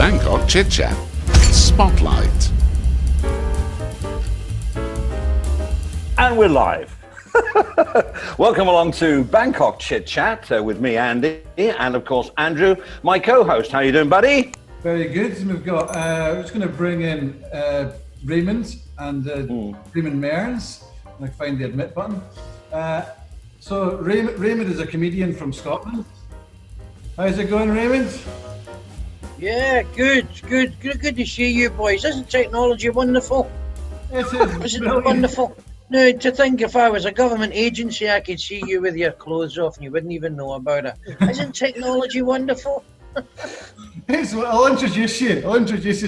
Bangkok Chitchat Spotlight. And we're live. Welcome along to Bangkok Chitchat with me, Andy, and of course Andrew, my co-host. How you doing, buddy? Very good. We've got. We're just going to bring in Raymond and Raymond Mearns. And I find the admit button. So Raymond is a comedian from Scotland. How's it going, Raymond? Yeah, good to see you boys. Isn't technology wonderful? It is. Isn't it wonderful? No, to think if I was a government agency, I could see you with your clothes off and you wouldn't even know about it. Isn't technology wonderful? So I'll introduce you.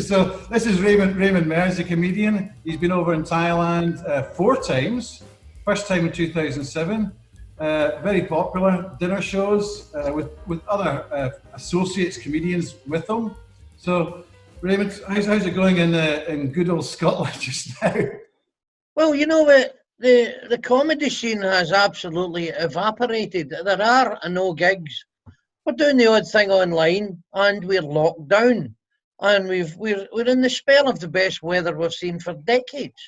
So this is Raymond Mearns, a comedian. He's been over in Thailand 4 times. First time in 2007. Very popular dinner shows with other associates, comedians with him. So Raymond, how's it going in good old Scotland just now? Well, you know what? The comedy scene has absolutely evaporated. There are no gigs. We're doing the odd thing online, and we're locked down. And we're in the spell of the best weather we've seen for decades.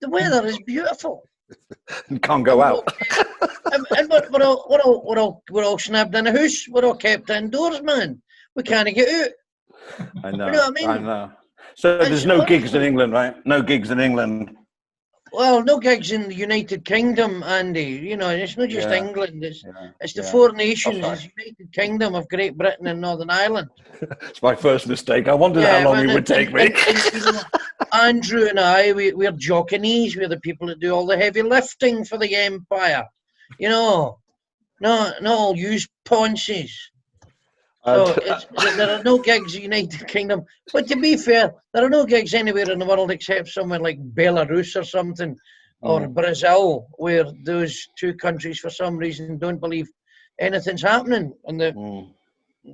The weather is beautiful. You can't go out. And we're all snapped in a house. We're all kept indoors, man. We can't get out. I know. You know what I mean? I know. So there's no gigs in England, right? No gigs in England. Well, no gigs in the United Kingdom, Andy. You know, it's not just England. It's the 4 nations. It's the United Kingdom of Great Britain and Northern Ireland. It's my first mistake. I wondered how long it would take me. You know, Andrew and I, we're jockeys. We're the people that do all the heavy lifting for the empire. You know, not all use ponces. So there are no gigs in the United Kingdom. But to be fair, there are no gigs anywhere in the world except somewhere like Belarus or something, or Brazil, where those 2 countries for some reason don't believe anything's happening, and the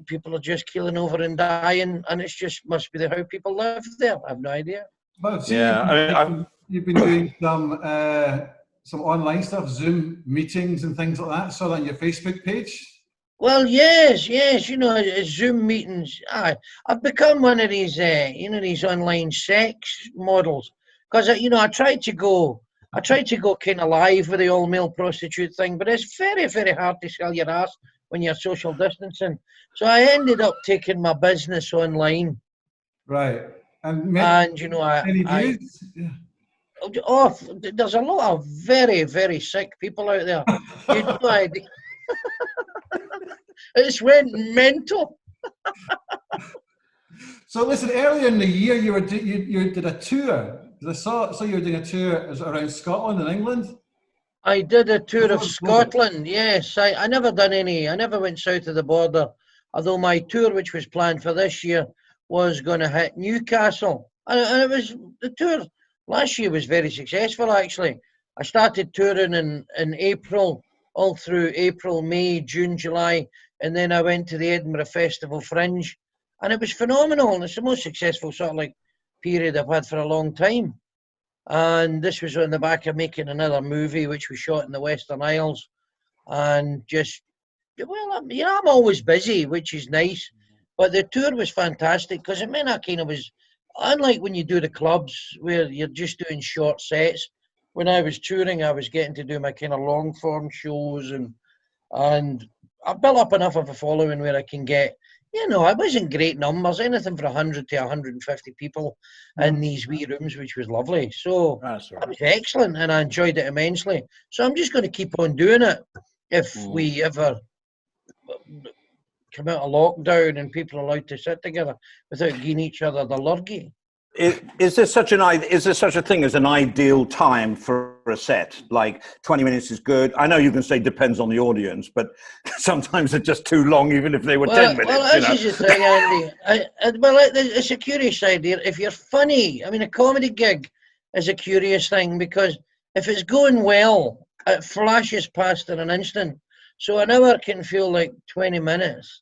people are just keeling over and dying, and it's just must be how people live there. I have no idea. But you've been doing some online stuff, Zoom meetings and things like that. Saw that on your Facebook page. Well, yes, you know, Zoom meetings. I've become one of these, these online sex models, because I tried to go kind of live with the all male prostitute thing, but it's very, very hard to sell your ass when you're social distancing. So I ended up taking my business online. Right, and there's a lot of very, very sick people out there. You have no idea. It's went mental. So listen, earlier in the year you did a tour. I saw you were doing a tour around Scotland and England. I did a tour of Scotland. Yes, I never done any. I never went south of the border. Although my tour, which was planned for this year, was going to hit Newcastle, and it was the tour last year was very successful. Actually, I started touring in April. All through April, May, June, July, and then I went to the Edinburgh Festival Fringe, and it was phenomenal, and it's the most successful sort of like period I've had for a long time. And this was on the back of making another movie, which was shot in the Western Isles, and I'm always busy, which is nice, but the tour was fantastic, because it meant I kind of was, unlike when you do the clubs, where you're just doing short sets. When I was touring, I was getting to do my kind of long form shows, and I built up enough of a following where I can get, it wasn't great numbers, anything for 100 to 150 people in these wee rooms, which was lovely. So that was excellent, and I enjoyed it immensely. So I'm just going to keep on doing it if we ever come out of lockdown and people are allowed to sit together without giving each other the lurgy. Is there such a thing as an ideal time for a set? Like 20 minutes is good. I know you can say depends on the audience, but sometimes it's just too long, even if they were 10 minutes. Well, this is the thing, Andy. It's a curious idea. If you're funny, a comedy gig is a curious thing, because if it's going well, it flashes past in an instant. So an hour can feel like 20 minutes.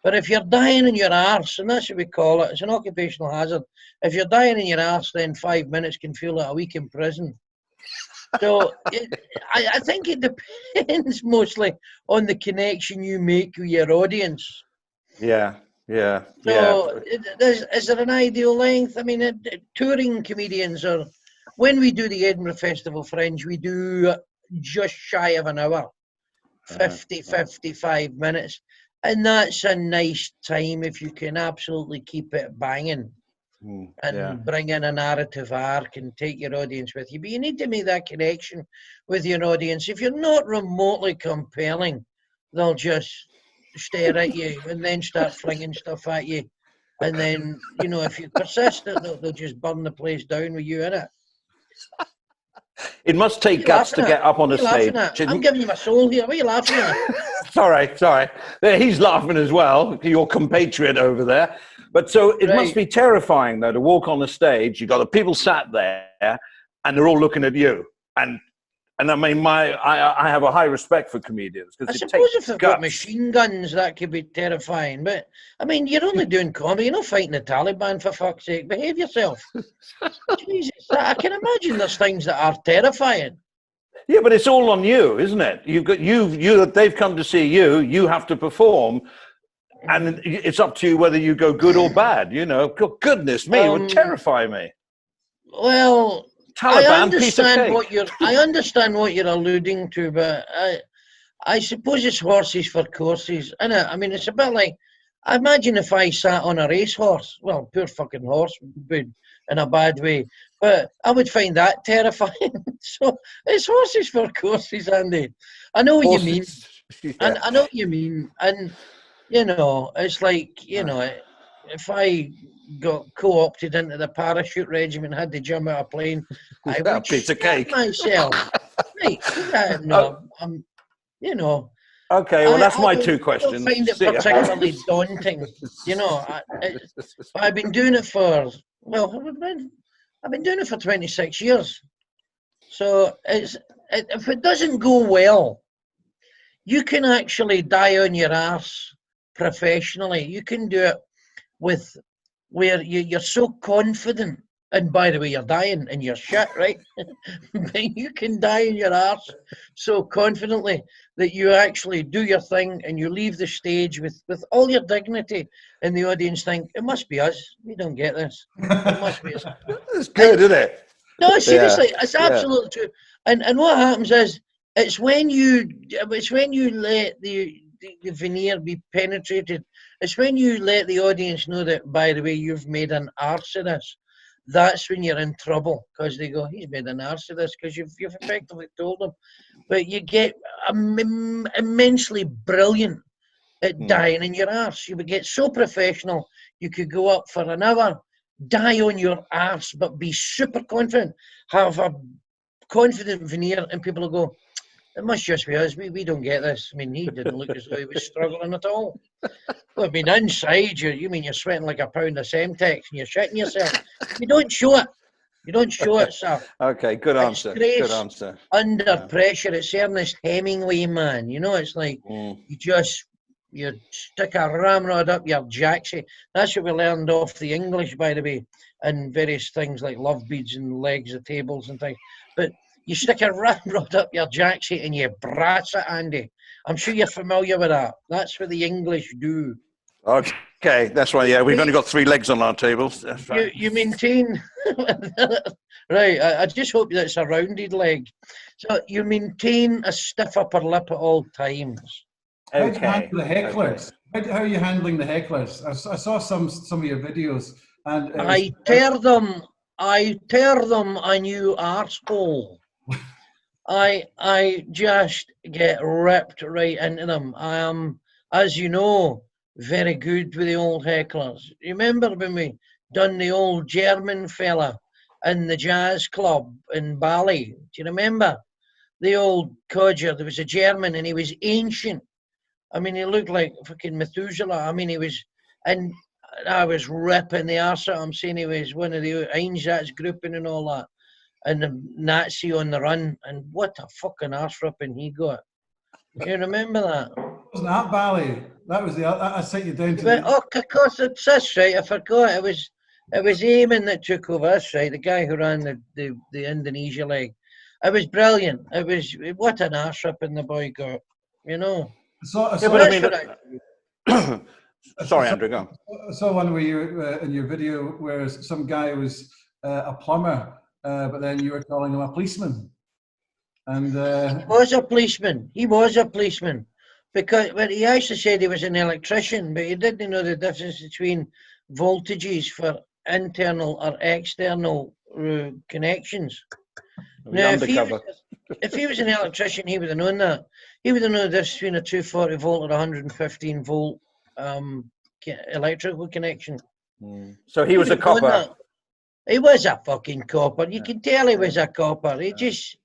But if you're dying in your arse, and that's what we call it, it's an occupational hazard. If you're dying in your arse, then 5 minutes can feel like a week in prison. So I think it depends mostly on the connection you make with your audience. Yeah. Yeah. So, is there an ideal length? I mean, touring comedians are, when we do the Edinburgh Festival Fringe, we do just shy of an hour, 55 minutes. And that's a nice time if you can absolutely keep it banging and bring in a narrative arc and take your audience with you. But you need to make that connection with your audience. If you're not remotely compelling, they'll just stare at you and then start flinging stuff at you. And then, you know, if you persist, they'll just burn the place down with you in it. It must take guts to get up on a stage. I'm giving you my soul here. What are you laughing at? Sorry. He's laughing as well, your compatriot over there. But so it must be terrifying, though, to walk on the stage. You've got the people sat there, and they're all looking at you. And I mean, I have a high respect for comedians. I suppose if they've got machine guns, that could be terrifying. But, I mean, you're only doing comedy. You're not fighting the Taliban, for fuck's sake. Behave yourself. Jesus, I can imagine there's things that are terrifying. Yeah, but it's all on you, isn't it? They've come to see you. You have to perform. And it's up to you whether you go good or bad, you know. Goodness me, it would terrify me. Well, Taliban, I understand I understand what you're alluding to, but I suppose it's horses for courses, innit? I mean, it's a bit like, I imagine if I sat on a racehorse, well, poor fucking horse, but in a bad way, but I would find that terrifying. So it's horses for courses, Andy. I know what you mean. And I know what you mean. And, you know, it's like, you know, if I got co-opted into the parachute regiment, had to jump out of a plane, I would piece of cake myself. Right? No, you know. Okay, well, that's my two questions. I don't find it particularly daunting. You know, I've been doing it for, I've been doing it for 26 years. So if it doesn't go well, you can actually die on your arse professionally. You can do it with where you're so confident, and by the way, you're dying and you're shit, right? But you can die in your arse so confidently that you actually do your thing and you leave the stage with all your dignity, and the audience think, it must be us. We don't get this. It must be us. It's good, isn't it? No, seriously, it's absolutely true. And what happens is, it's when you let the veneer be penetrated. It's when you let the audience know that, by the way, you've made an arse of this. That's when you're in trouble, because they go, he's made an arse of this, because you've effectively told them. But you get immensely brilliant at dying in your arse. You would get so professional, you could go up for an hour, die on your arse, but be super confident, have a confident veneer, and people will go, it must just be us. We don't get this. I mean, he didn't look as though he was struggling at all. Well, I mean, inside you mean you're sweating like a pound of Semtex and you're shitting yourself. You don't show it. You don't show it, sir. Okay, good answer. Good answer. Under pressure, it's Ernest Hemingway, man. You know, it's like you stick a ramrod up your jacksie. That's what we learned off the English, by the way, and various things like love beads and legs of tables and things. But you stick a ramrod up your jacksie and you brass it, Andy. I'm sure you're familiar with that. That's what the English do. Okay, that's right. Yeah, we've only got 3 legs on our tables. Right. You maintain... Right, I just hope that's a rounded leg. So you maintain a stiff upper lip at all times. How do you handle the hecklers? How are you handling the hecklers? I saw some of your videos. And I tear them a new arsehole. I just get ripped right into them. I am, as you know, very good with the old hecklers. Remember when we done the old German fella in the jazz club in Bali? Do you remember? The old codger, there was a German and he was ancient. I mean, he looked like fucking Methuselah. I mean, he was, and I was ripping the arse at him, saying he was one of the Einsatzgruppen and all that. And the Nazi on the run, and what a fucking arse ripping he got. Do you remember that? Wasn't that Bali? That was I sent you down to. But, of course, it's this, right? I forgot. It was Eamon that took over this, right? The guy who ran the Indonesia leg. It was brilliant. It was, what an arse ripping the boy got, you know. So Sorry, Andrew, go on. I saw one where you in your video where some guy was a plumber, but then you were calling him a policeman. And he was a policeman. He was a policeman. Because well, he actually said he was an electrician, but he didn't know the difference between voltages for internal or external connections. Now, if he was an electrician, he would have known that. He would have known the difference between a 240 volt or 115 volt electrical connection. So he was a copper. He was a fucking copper. You can tell he was a copper. You just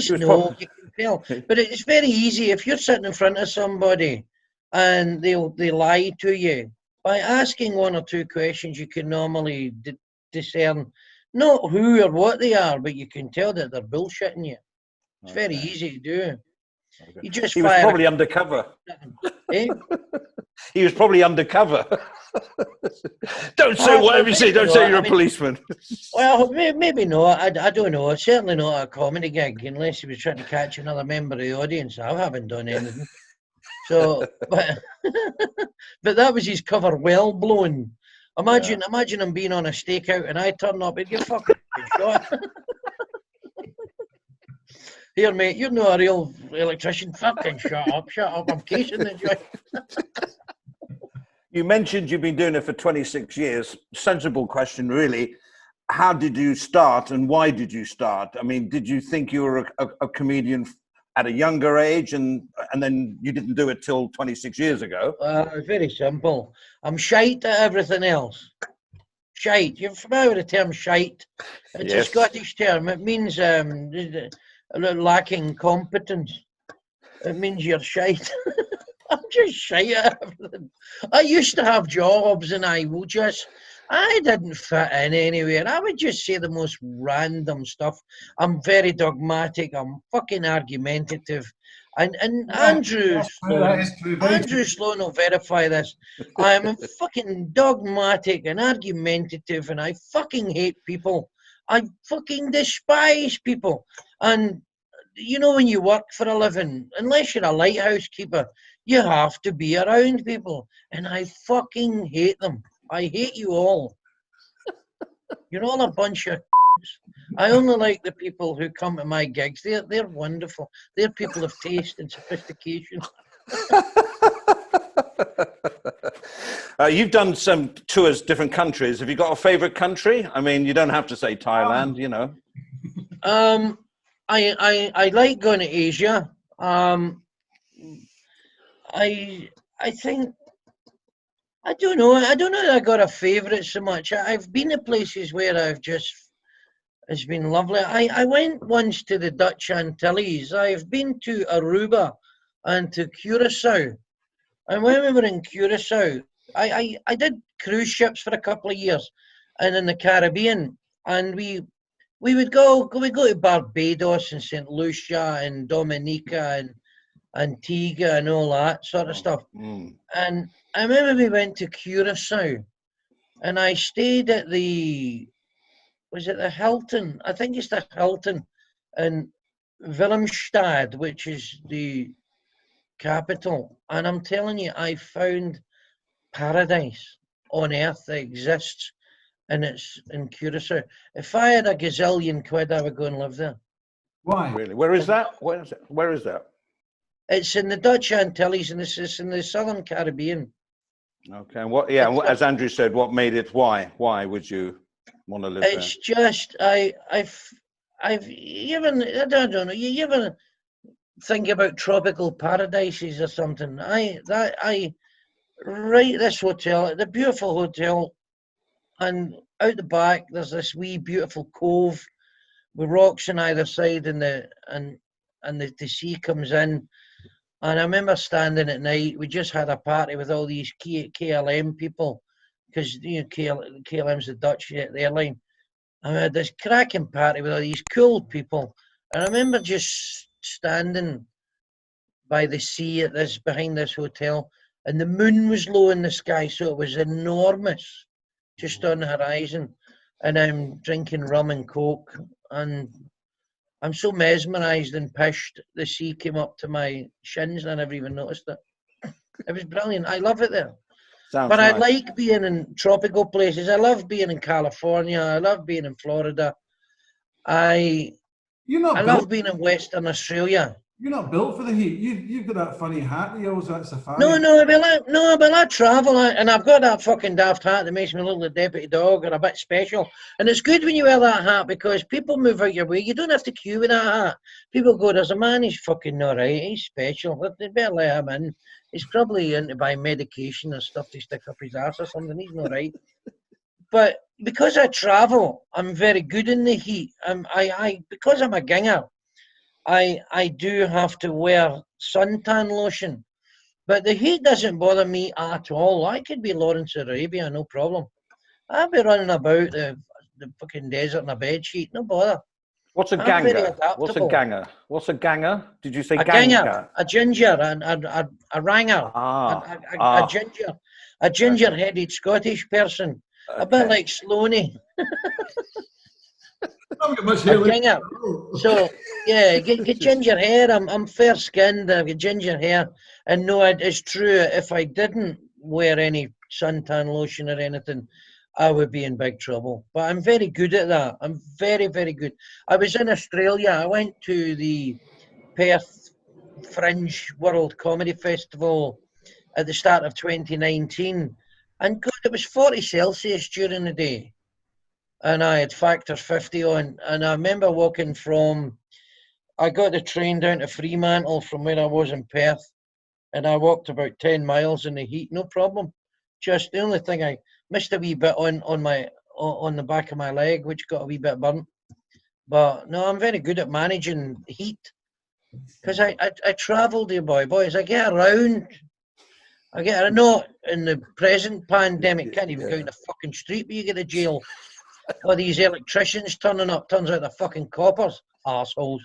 know, you can tell. But it's very easy if you're sitting in front of somebody and they lie to you. By asking one or two questions, you can normally discern not who or what they are, but you can tell that they're bullshitting you. It's very easy to do. You just he was probably undercover. Eh? He was probably undercover. Don't say whatever you say. Don't say you're a policeman. Well, maybe not. I don't know. It's certainly not a comedy gig unless he was trying to catch another member of the audience. I haven't done anything. So, but that was his cover well blown. Imagine him being on a stakeout and I turn up and get fucking shot. Here, mate, you're not a real electrician. Fucking shut up. I'm casing the joint. You mentioned you've been doing it for 26 years. Sensible question, really. How did you start and why did you start? I mean, did you think you were a comedian at a younger age and then you didn't do it till 26 years ago? Very simple. I'm shite at everything else. Shite. You're familiar with the term shite? It's a Scottish term. It means lacking competence. It means you're shite. I'm just shite at everything. I used to have jobs and I didn't fit in anywhere. I would just say the most random stuff. I'm very dogmatic. I'm fucking argumentative. And Andrew Sloan will verify this. I'm fucking dogmatic and argumentative and I fucking hate people. I fucking despise people. And you know, when you work for a living, unless you're a lighthouse keeper, you have to be around people. And I fucking hate them. I hate you all. You're all a bunch of I only like the people who come to my gigs. They're wonderful. They're people of taste and sophistication. You've done some tours, different countries. Have you got a favorite country? I mean, you don't have to say Thailand, you know. I like going to Asia. I think I don't know that I got a favourite so much. I've been to places where it's been lovely. I went once to the Dutch Antilles. I've been to Aruba and to Curacao. And when we were in Curacao, I did cruise ships for a couple of years and in the Caribbean. And we would go to Barbados and St. Lucia and Dominica and Antigua and all that sort of stuff. And I remember we went to Curacao and I stayed at was it the Hilton? I think it's the Hilton in Willemstad, which is the capital. And I'm telling you, I found paradise on earth that exists, and it's in Curacao. If I had a gazillion quid, I would go and live there. Why? Really? Where is that? Where is that? It's in the Dutch Antilles, and it's in the Southern Caribbean. Okay. As Andrew said, what made it? Why would you want to live there? It's just I don't know. You ever think about tropical paradises or something? This hotel, the beautiful hotel, and out the back there's this wee beautiful cove with rocks on either side, and the sea comes in. And I remember standing at night. We just had a party with all these KLM people, because you know KLM's the Dutch airline. And we had this cracking party with all these cool people. And I remember just standing by the sea behind this hotel, and the moon was low in the sky, so it was enormous, just on the horizon. And I'm drinking rum and coke, and I'm so mesmerised and pished, the sea came up to my shins and I never even noticed it. It was brilliant. I love it there. Sounds But I nice. like being in tropical places. I love being in California. I love being in Florida. I You're not built. love being in Western Australia. You're not built for the heat. You've got that funny hat that you always wear at safari. But I travel, and I've got that fucking daft hat that makes me look like Deputy Dog or a bit special. And it's good when you wear that hat because people move out your way. You don't have to queue with that hat. People go, there's a man, he's fucking not right. He's special. They better let him in. He's probably into buying medication or stuff to stick up his ass or something. He's not right. But because I travel, I'm very good in the heat. Because I'm a ginger, I do have to wear suntan lotion. But the heat doesn't bother me at all. I could be Lawrence Arabia, no problem. I'd be running about the fucking desert in a bedsheet, no bother. What's a I'm very ganger? adaptable. What's a ganger? What's a ganger? Did you say A ganger? ganger, a ginger, a ranger, a ginger, a ginger-headed Scottish person, a bit like Sloaney. I've got much hair. A ginger. So yeah, get ginger hair. I'm fair skinned. I've got ginger hair, and no, it's true. If I didn't wear any suntan lotion or anything, I would be in big trouble. But I'm very good at that. I'm very, very good. I was in Australia. I went to the Perth Fringe World Comedy Festival at the start of 2019, and God, it was 40 Celsius during the day. And I had factor 50 on. And I remember walking I got the train down to Fremantle from where I was in Perth. And I walked about 10 miles in the heat, no problem. Just the only thing I missed a wee bit on the back of my leg, which got a wee bit burnt. But no, I'm very good at managing heat. Because I travel, dear boys. I get around. I know in the present pandemic, can't even go in the fucking street, but you get to jail. All these electricians turning up, turns out they're fucking coppers, arseholes.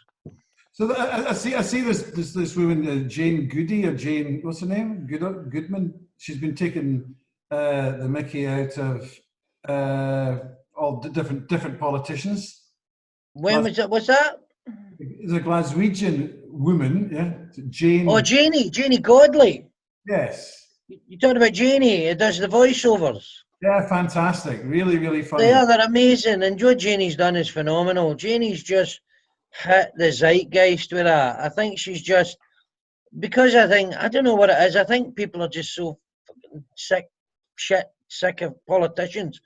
So I see this woman, Jane Goody, or Jane, what's her name? Goodman. She's been taking the mickey out of all the different politicians. When was that? It's a Glaswegian woman, yeah. Jane. Oh, Jeannie Goodman. Yes. You talking about Jeannie? It does the voiceovers. Yeah, fantastic. Really, really funny. They're amazing. And what Jeannie's done is phenomenal. Jeannie's just hit the zeitgeist with that. I think she's just, because I don't know what it is. I think people are just so fucking sick of politicians.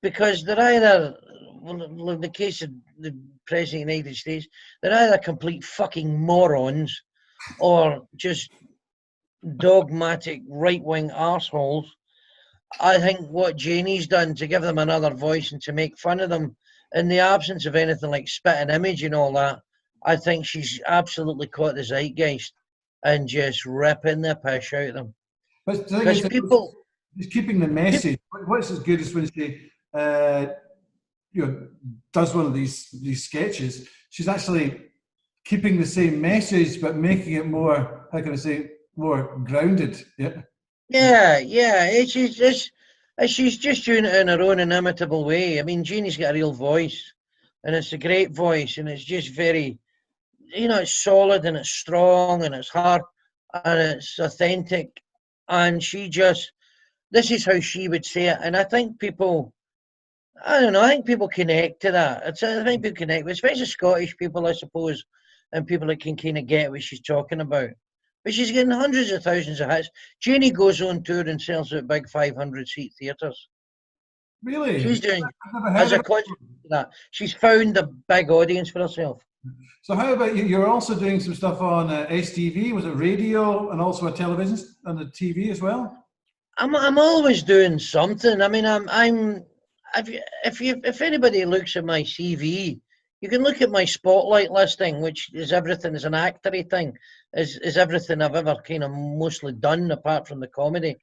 Because they're either, well, in the case of the President of the United States, they're either complete fucking morons or just dogmatic right-wing arseholes. I think what Janie's done to give them another voice and to make fun of them in the absence of anything like spitting image and all that, I think she's absolutely caught the zeitgeist and just ripping the piss out of them. But the thing is, people, she's keeping the message. What's as good as when she does one of these sketches, she's actually keeping the same message but making it more, how can I say, more grounded. She's just doing it in her own inimitable way. I mean, Jeannie's got a real voice, and it's a great voice, and it's just very, it's solid and it's strong and it's hard and it's authentic, and this is how she would say it, and I think people, I don't know, I think people connect to that. I think people connect with, especially Scottish people, I suppose, and people that can kind of get what she's talking about. But she's getting hundreds of thousands of hits. Jeannie goes on tour and sells out big 500-seat theatres. Really? She's doing, as a consequence of that, she's found a big audience for herself. So how about you? You're also doing some stuff on STV, was it radio, and also a television and the TV as well? I'm always doing something. I mean, if anybody looks at my CV, you can look at my spotlight listing, which is everything, is an actory thing, is everything I've ever kind of mostly done apart from the comedy.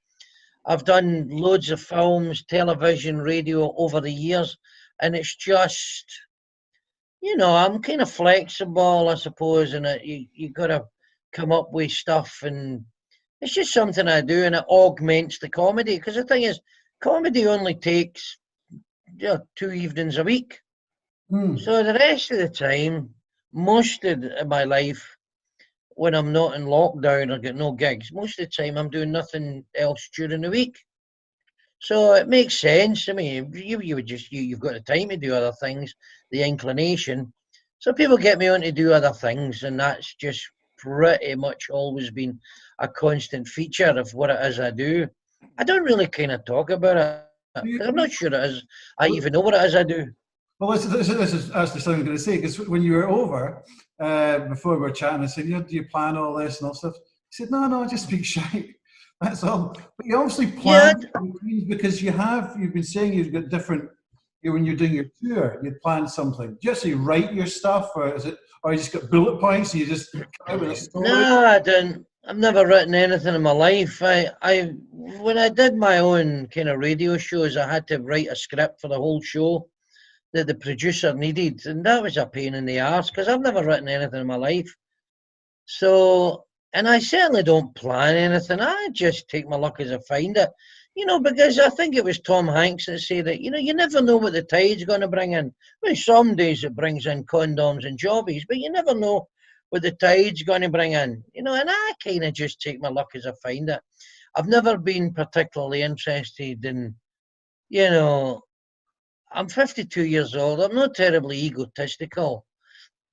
I've done loads of films, television, radio over the years, and it's just, I'm kind of flexible, I suppose, and you got to come up with stuff, and it's just something I do, and it augments the comedy, because the thing is, comedy only takes 2 evenings a week. So the rest of the time, most of my life, when I'm not in lockdown or get no gigs, most of the time I'm doing nothing else during the week. So it makes sense. I mean, you would just you've got the time to do other things, the inclination. So people get me on to do other things, and that's just pretty much always been a constant feature of what it is I do. I don't really kind of talk about it because I'm not sure it is. I even know what it is I do. Well, this is actually something I'm going to say, because when you were over, before we were chatting, I said, do you plan all this and all stuff? He said, no, I just speak shite. That's all. But you obviously plan because you've been saying you've got different, when you're doing your tour, you plan something. Do you actually write your stuff, or you just got bullet points and you just come out with a story? No, I don't. I've never written anything in my life. When I did my own kind of radio shows, I had to write a script for the whole show that the producer needed, and that was a pain in the arse because I've never written anything in my life. So, and I certainly don't plan anything. I just take my luck as I find it, because I think it was Tom Hanks that said that, you never know what the tide's going to bring in. Well, some days it brings in condoms and jobbies, but you never know what the tide's going to bring in, and I kind of just take my luck as I find it. I've never been particularly interested in, I'm 52 years old. I'm not terribly egotistical.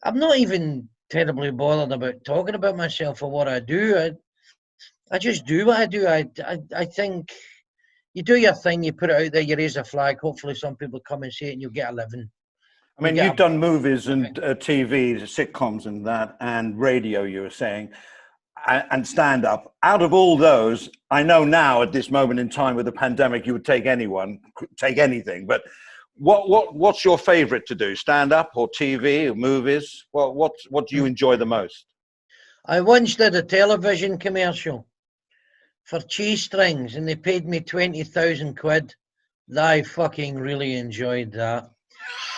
I'm not even terribly bothered about talking about myself or what I do. I just do what I do. I think you do your thing, you put it out there, you raise a flag. Hopefully some people come and see it and you'll get a living. I mean, you've done movies and TV, sitcoms and that, and radio, you were saying, and stand-up. Out of all those, I know now at this moment in time with the pandemic, you would take anything, but what's your favorite to do? Stand-up or TV or movies? What do you enjoy the most? I once did a television commercial for cheese strings and they paid me 20,000 quid. I fucking really enjoyed that.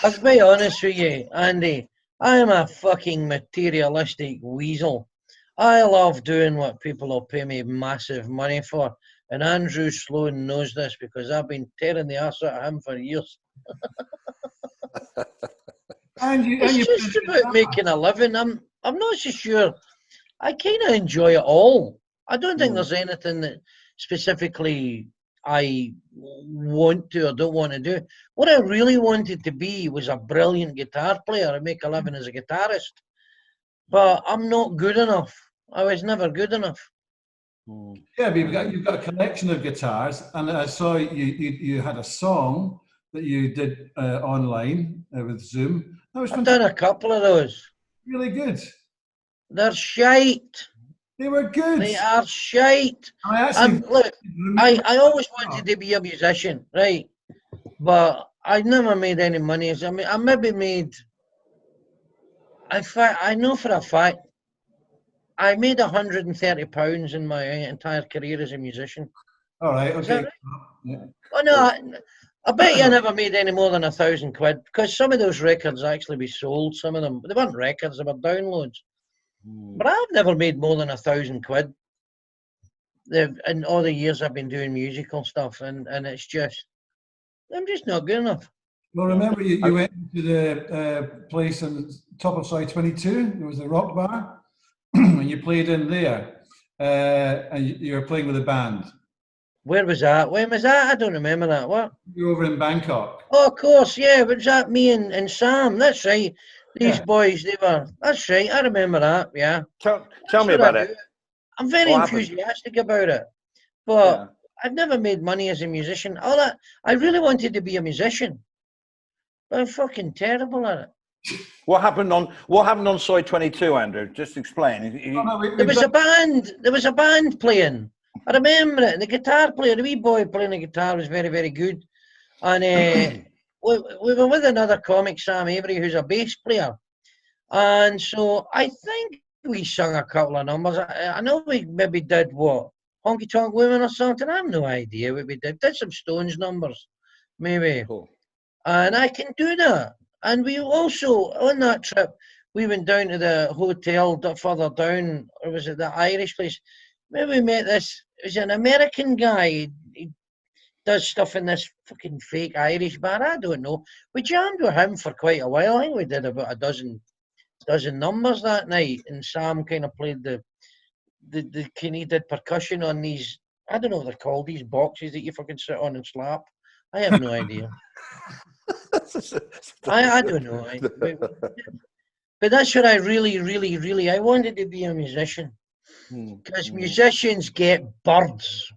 I'll be honest with you, Andy, I am a fucking materialistic weasel. I love doing what people will pay me massive money for. And Andrew Sloan knows this because I've been tearing the arse out of him for years. It's just about making a living. I'm not so sure. I kind of enjoy it all. I don't think there's anything that specifically I want to or don't want to do. What I really wanted to be was a brilliant guitar player and make a living as a guitarist. But I'm not good enough. I was never good enough. Yeah, but you've got a collection of guitars, and I saw you had a song that you did online with Zoom. I've done a couple of those. Really good. They're shite. They were good. They are shite. I always wanted to be a musician, right? But I never made any money. I mean, I maybe made. I know for a fact I made £130 in my entire career as a musician. All right, okay. Right? Yeah. Oh no, I bet you I never made any more than 1,000 quid because some of those records actually be sold. Some of them, they weren't records; they were downloads. But I've never made more than 1,000 quid. In all the years I've been doing musical stuff, and it's just, I'm just not good enough. Well, remember you went to the place on top of Soy 22. There was a rock bar, and you played in there, and you were playing with a band. Where was that? When was that? I don't remember that. What? You were over in Bangkok. Oh, of course, yeah. Was that me and Sam? That's right. These boys, that's right. I remember that, yeah. Tell me about it. I'm very enthusiastic about it. But I've never made money as a musician. I really wanted to be a musician. But I'm fucking terrible at it. What happened on Soy 22, Andrew? Just explain. There was a band playing. I remember it. And the guitar player, the wee boy playing the guitar was very, very good. And we were with another comic, Sam Avery, who's a bass player. And so I think we sung a couple of numbers. I know we maybe did what? Honky Tonk Women or something. I have no idea what we did. Did some Stones numbers, maybe. Cool. And I can do that. And we also, on that trip, we went down to the hotel further down, or was it the Irish place? Maybe we met it was an American guy. He does stuff in this fucking fake Irish bar. I don't know. We jammed with him for quite a while. I think we did about a dozen numbers that night. And Sam kind of played the he did percussion on these I don't know what they're called, these boxes that you fucking sit on and slap. I have no idea. I don't know. But that's what I really, I wanted to be a musician. Because musicians get birds.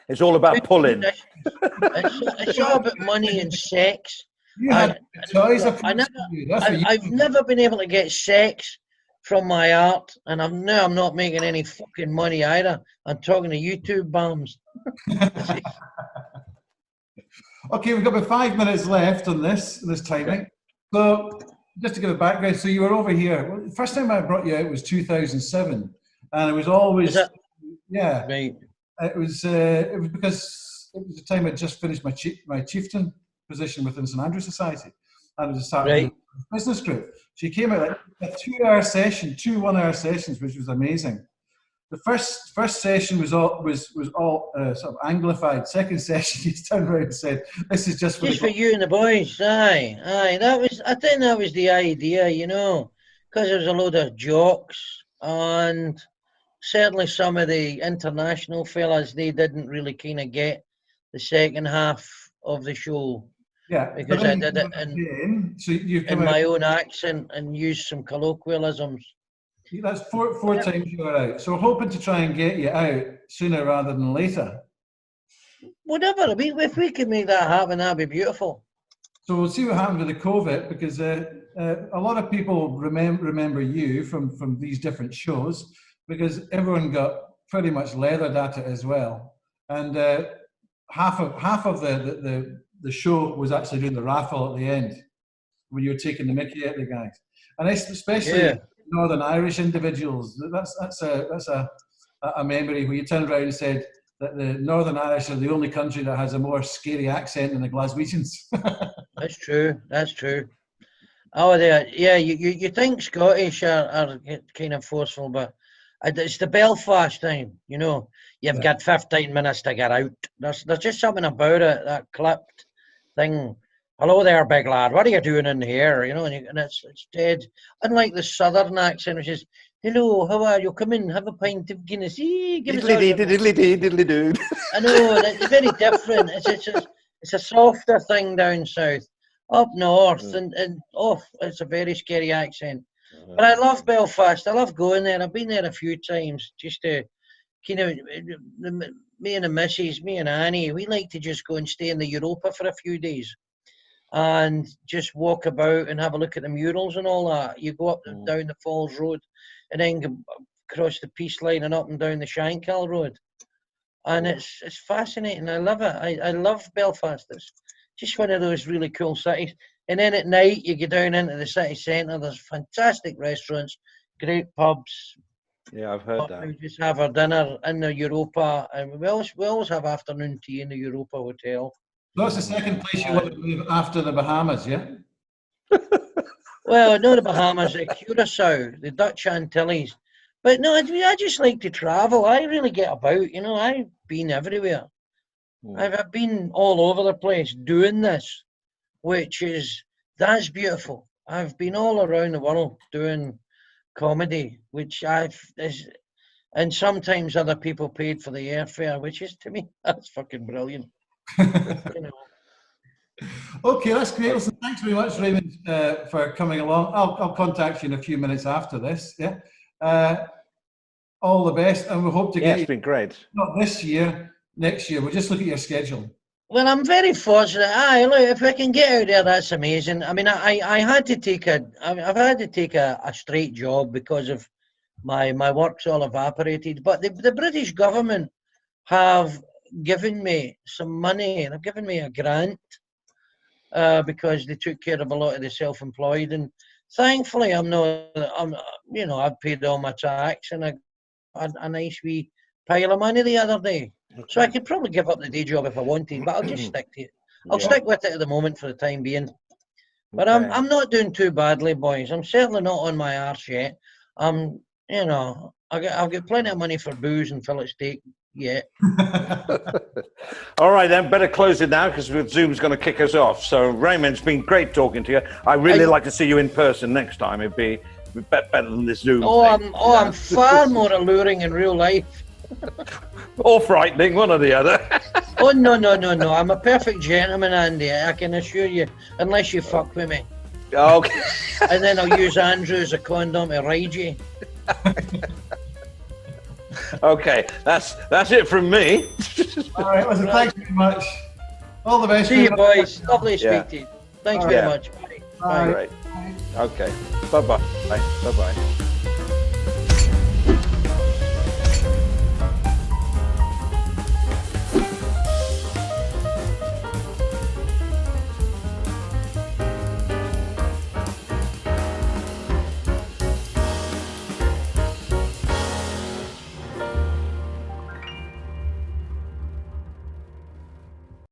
It's all about pulling. It's all about money and sex. You had toys. I've never been able to get sex from my art, and I'm not making any fucking money either. I'm talking to YouTube bombs. Okay, we've got about 5 minutes left on this timing. So, just to give a background, so you were over here. Well, the first time I brought you out was 2007, and it was always right. It was because it was the time I'd just finished my chieftain position within St Andrews Society, and I was starting a business group. She came out like a 2-hour session, 2 1-hour sessions, which was amazing. The first session was all sort of anglified. Second session, he turned around and said, "This is just for you and the boys." Aye. I think that was the idea, you know, because there was a load of jocks, and certainly some of the international fellas, they didn't really kind of get the second half of the show. Yeah, because I did it in my own accent and used some colloquialisms. That's four times you were out. So we're hoping to try and get you out sooner rather than later. Whatever. I mean, if we can make that happen, that'd be beautiful. So we'll see what happens with the COVID, because a lot of people remember you from these different shows, because everyone got pretty much leathered at it as well. And half of the show was actually doing the raffle at the end, when you were taking the mickey out of the guys. And especially Northern Irish individuals, that's a memory where you turned around and said that the Northern Irish are the only country that has a more scary accent than the Glaswegians. That's true. Oh, yeah, you think Scottish are kind of forceful, but it's the Belfast thing, you know. You've got 15 minutes to get out. There's just something about it, that clipped thing. Hello there, big lad. What are you doing in here? You know, and it's dead. Unlike the Southern accent, which is, hello, how are you? Come in, have a pint of Guinness. Diddly-dee. I know, it's very different. It's a softer thing down south. Up north, and it's a very scary accent. But I love Belfast. I love going there. I've been there a few times just to, kind of, me and the missus, me and Annie, we like to just go and stay in the Europa for a few days and just walk about and have a look at the murals and all that. You go up and down the Falls Road and then go across the Peace Line and up and down the Shankill Road. And it's fascinating. I love it. I love Belfast. It's just one of those really cool cities. And then at night, you get down into the city centre. There's fantastic restaurants, great pubs. Yeah, I've heard that. We just have our dinner in the Europa, and we always have afternoon tea in the Europa Hotel. That's the second place you want to live after the Bahamas, yeah? Well, no, the Bahamas, Curacao, the Dutch Antilles. But no, I just like to travel. I really get about, you know. I've been everywhere. I've been all over the place doing this, that's beautiful. I've been all around the world doing comedy, and sometimes other people paid for the airfare, which is, to me, that's fucking brilliant. You know. Okay, that's great. Listen, thanks very much, Raymond, for coming along. I'll contact you in a few minutes after this. Yeah. All the best, and we hope to get. It's been great. Not this year, next year. We'll just look at your schedule. Well, I'm very fortunate. Look, if I can get out there, that's amazing. I mean, I've had to take a straight job because of my work's all evaporated. But the British government have given me some money, and have given me a grant because they took care of a lot of the self-employed. And thankfully, I've paid all my tax, and I had a nice wee pile of money the other day. Okay. So I could probably give up the day job if I wanted, but I'll just stick to it. I'll stick with it at the moment for the time being. But okay. I'm not doing too badly, boys. I'm certainly not on my arse yet. I've got plenty of money for booze and fillet steak yet. All right, then. Better close it now because Zoom's going to kick us off. So, Raymond, it's been great talking to you. I'd really like to see you in person next time. It'd be better than this Zoom thing. I'm far more alluring in real life. Or frightening, one or the other. Oh, no. I'm a perfect gentleman, Andy. I can assure you, unless you fuck with me. Okay. And then I'll use Andrew as a condom to ride you. Okay, that's it from me. All right, listen, thanks very much. All the best. See you, mate. boys. Lovely to Yeah. speak to you. Thanks All very right. much. Bye. Bye. Right. Okay. Bye-bye. Bye. Bye-bye.